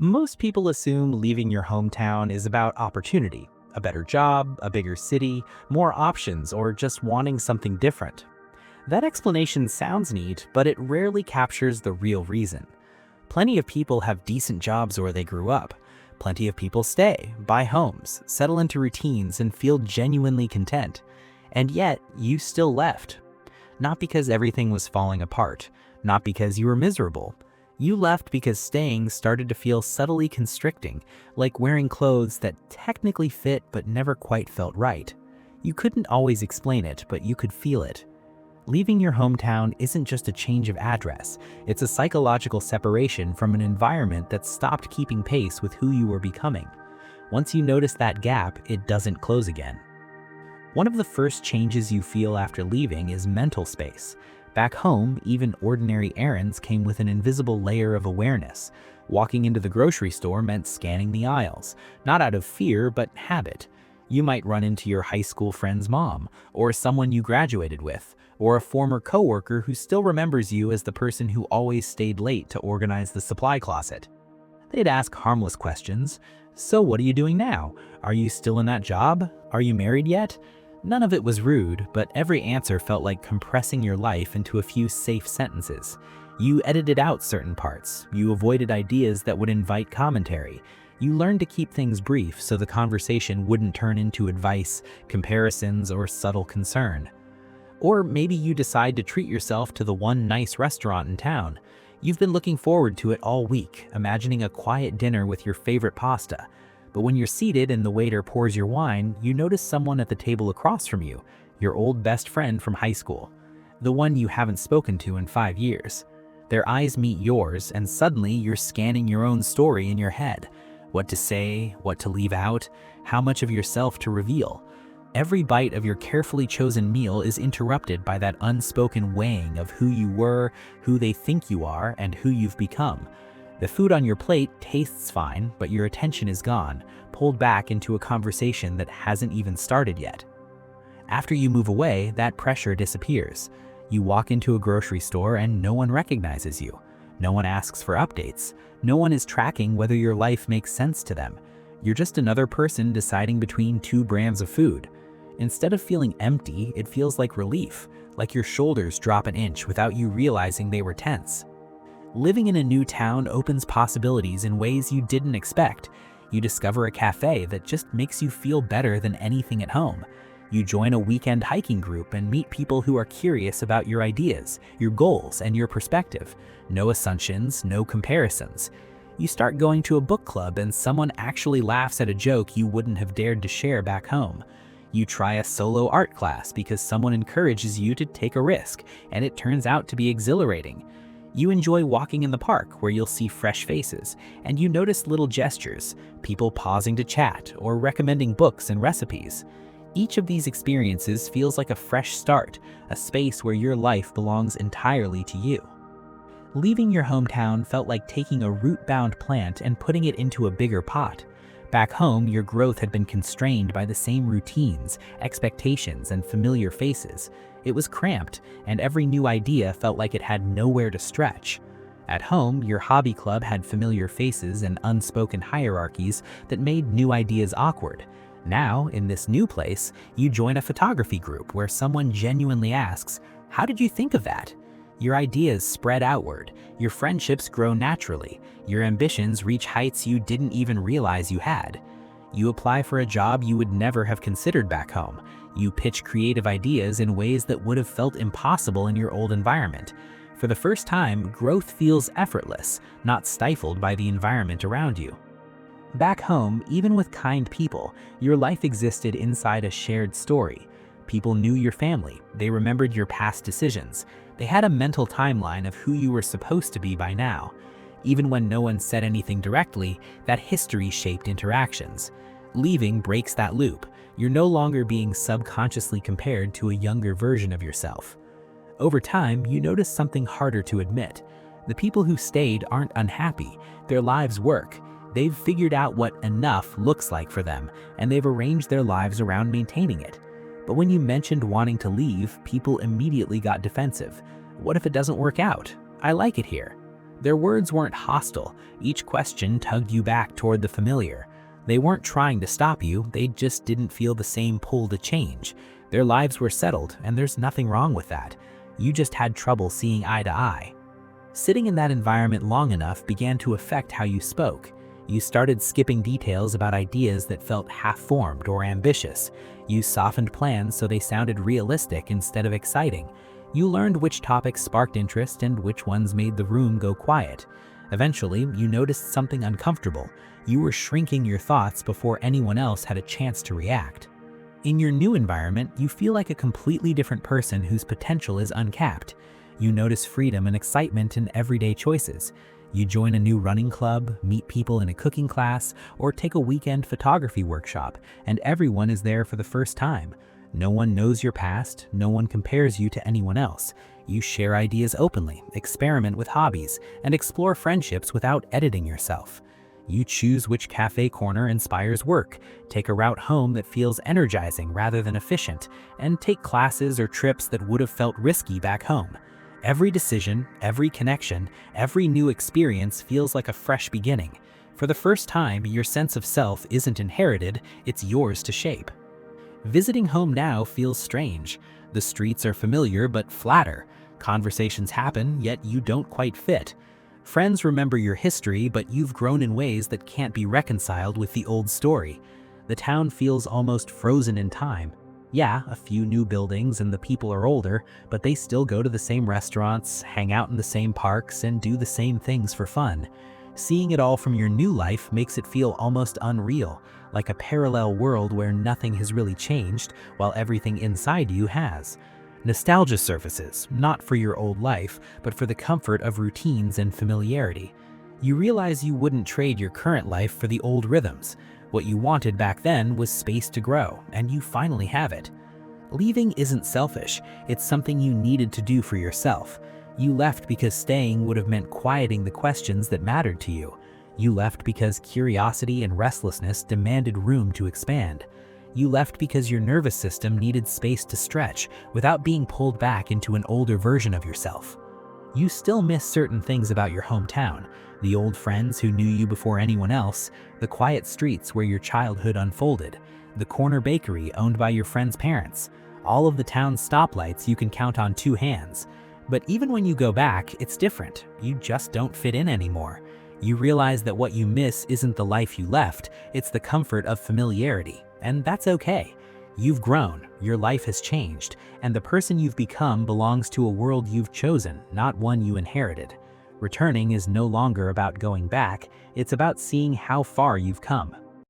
Most people assume leaving your hometown is about opportunity, a better job, a bigger city, more options, or just wanting something different. That explanation sounds neat, but it rarely captures the real reason. Plenty of people have decent jobs where they grew up. Plenty of people stay, buy homes, settle into routines, and feel genuinely content. And yet, you still left. Not because everything was falling apart, not because you were miserable. You left because staying started to feel subtly constricting, like wearing clothes that technically fit but never quite felt right. You couldn't always explain it, but you could feel it. Leaving your hometown isn't just a change of address, it's a psychological separation from an environment that stopped keeping pace with who you were becoming. Once you notice that gap, it doesn't close again. One of the first changes you feel after leaving is mental space. Back home, even ordinary errands came with an invisible layer of awareness. Walking into the grocery store meant scanning the aisles, not out of fear, but habit. You might run into your high school friend's mom, or someone you graduated with, or a former coworker who still remembers you as the person who always stayed late to organize the supply closet. They'd ask harmless questions. So what are you doing now? Are you still in that job? Are you married yet? None of it was rude, but every answer felt like compressing your life into a few safe sentences. You edited out certain parts. You avoided ideas that would invite commentary. You learned to keep things brief so the conversation wouldn't turn into advice, comparisons, or subtle concern. Or maybe you decide to treat yourself to the one nice restaurant in town. You've been looking forward to it all week, imagining a quiet dinner with your favorite pasta. But when you're seated and the waiter pours your wine, you notice someone at the table across from you, your old best friend from high school, the one you haven't spoken to in 5 years. Their eyes meet yours, and suddenly you're scanning your own story in your head. What to say, what to leave out, how much of yourself to reveal. Every bite of your carefully chosen meal is interrupted by that unspoken weighing of who you were, who they think you are, and who you've become. The food on your plate tastes fine, but your attention is gone, pulled back into a conversation that hasn't even started yet. After you move away, that pressure disappears. You walk into a grocery store and no one recognizes you. No one asks for updates. No one is tracking whether your life makes sense to them. You're just another person deciding between 2 brands of food. Instead of feeling empty, it feels like relief, like your shoulders drop an inch without you realizing they were tense. Living in a new town opens possibilities in ways you didn't expect. You discover a cafe that just makes you feel better than anything at home. You join a weekend hiking group and meet people who are curious about your ideas, your goals, and your perspective. No assumptions, no comparisons. You start going to a book club and someone actually laughs at a joke you wouldn't have dared to share back home. You try a solo art class because someone encourages you to take a risk, and it turns out to be exhilarating. You enjoy walking in the park where you'll see fresh faces, and you notice little gestures, people pausing to chat or recommending books and recipes. Each of these experiences feels like a fresh start, a space where your life belongs entirely to you. Leaving your hometown felt like taking a root-bound plant and putting it into a bigger pot. Back home, your growth had been constrained by the same routines, expectations, and familiar faces. It was cramped, and every new idea felt like it had nowhere to stretch. At home, your hobby club had familiar faces and unspoken hierarchies that made new ideas awkward. Now, in this new place, you join a photography group where someone genuinely asks, "How did you think of that?" Your ideas spread outward, your friendships grow naturally, your ambitions reach heights you didn't even realize you had. You apply for a job you would never have considered back home. You pitch creative ideas in ways that would have felt impossible in your old environment. For the first time, growth feels effortless, not stifled by the environment around you. Back home, even with kind people, your life existed inside a shared story. People knew your family, they remembered your past decisions. They had a mental timeline of who you were supposed to be by now. Even when no one said anything directly, that history shaped interactions. Leaving breaks that loop. You're no longer being subconsciously compared to a younger version of yourself. Over time, you notice something harder to admit. The people who stayed aren't unhappy. Their lives work. They've figured out what enough looks like for them, and they've arranged their lives around maintaining it. But when you mentioned wanting to leave, people immediately got defensive. What if it doesn't work out? I like it here. Their words weren't hostile. Each question tugged you back toward the familiar. They weren't trying to stop you, they just didn't feel the same pull to change. Their lives were settled, and there's nothing wrong with that. You just had trouble seeing eye to eye. Sitting in that environment long enough began to affect how you spoke. You started skipping details about ideas that felt half-formed or ambitious. You softened plans so they sounded realistic instead of exciting. You learned which topics sparked interest and which ones made the room go quiet. Eventually, you noticed something uncomfortable. You were shrinking your thoughts before anyone else had a chance to react. In your new environment, you feel like a completely different person whose potential is uncapped. You notice freedom and excitement in everyday choices. You join a new running club, meet people in a cooking class, or take a weekend photography workshop, and everyone is there for the first time. No one knows your past, no one compares you to anyone else. You share ideas openly, experiment with hobbies, and explore friendships without editing yourself. You choose which cafe corner inspires work, take a route home that feels energizing rather than efficient, and take classes or trips that would have felt risky back home. Every decision, every connection, every new experience feels like a fresh beginning. For the first time, your sense of self isn't inherited, it's yours to shape. Visiting home now feels strange. The streets are familiar but flatter. Conversations happen, yet you don't quite fit. Friends remember your history, but you've grown in ways that can't be reconciled with the old story. The town feels almost frozen in time. Yeah, a few new buildings and the people are older, but they still go to the same restaurants, hang out in the same parks, and do the same things for fun. Seeing it all from your new life makes it feel almost unreal, like a parallel world where nothing has really changed, while everything inside you has. Nostalgia surfaces, not for your old life, but for the comfort of routines and familiarity. You realize you wouldn't trade your current life for the old rhythms. What you wanted back then was space to grow, and you finally have it. Leaving isn't selfish, it's something you needed to do for yourself. You left because staying would have meant quieting the questions that mattered to you. You left because curiosity and restlessness demanded room to expand. You left because your nervous system needed space to stretch without being pulled back into an older version of yourself. You still miss certain things about your hometown, the old friends who knew you before anyone else, the quiet streets where your childhood unfolded, the corner bakery owned by your friend's parents, all of the town's stoplights you can count on two hands. But even when you go back, it's different. You just don't fit in anymore. You realize that what you miss isn't the life you left, it's the comfort of familiarity, and that's okay. You've grown, your life has changed, and the person you've become belongs to a world you've chosen, not one you inherited. Returning is no longer about going back, it's about seeing how far you've come.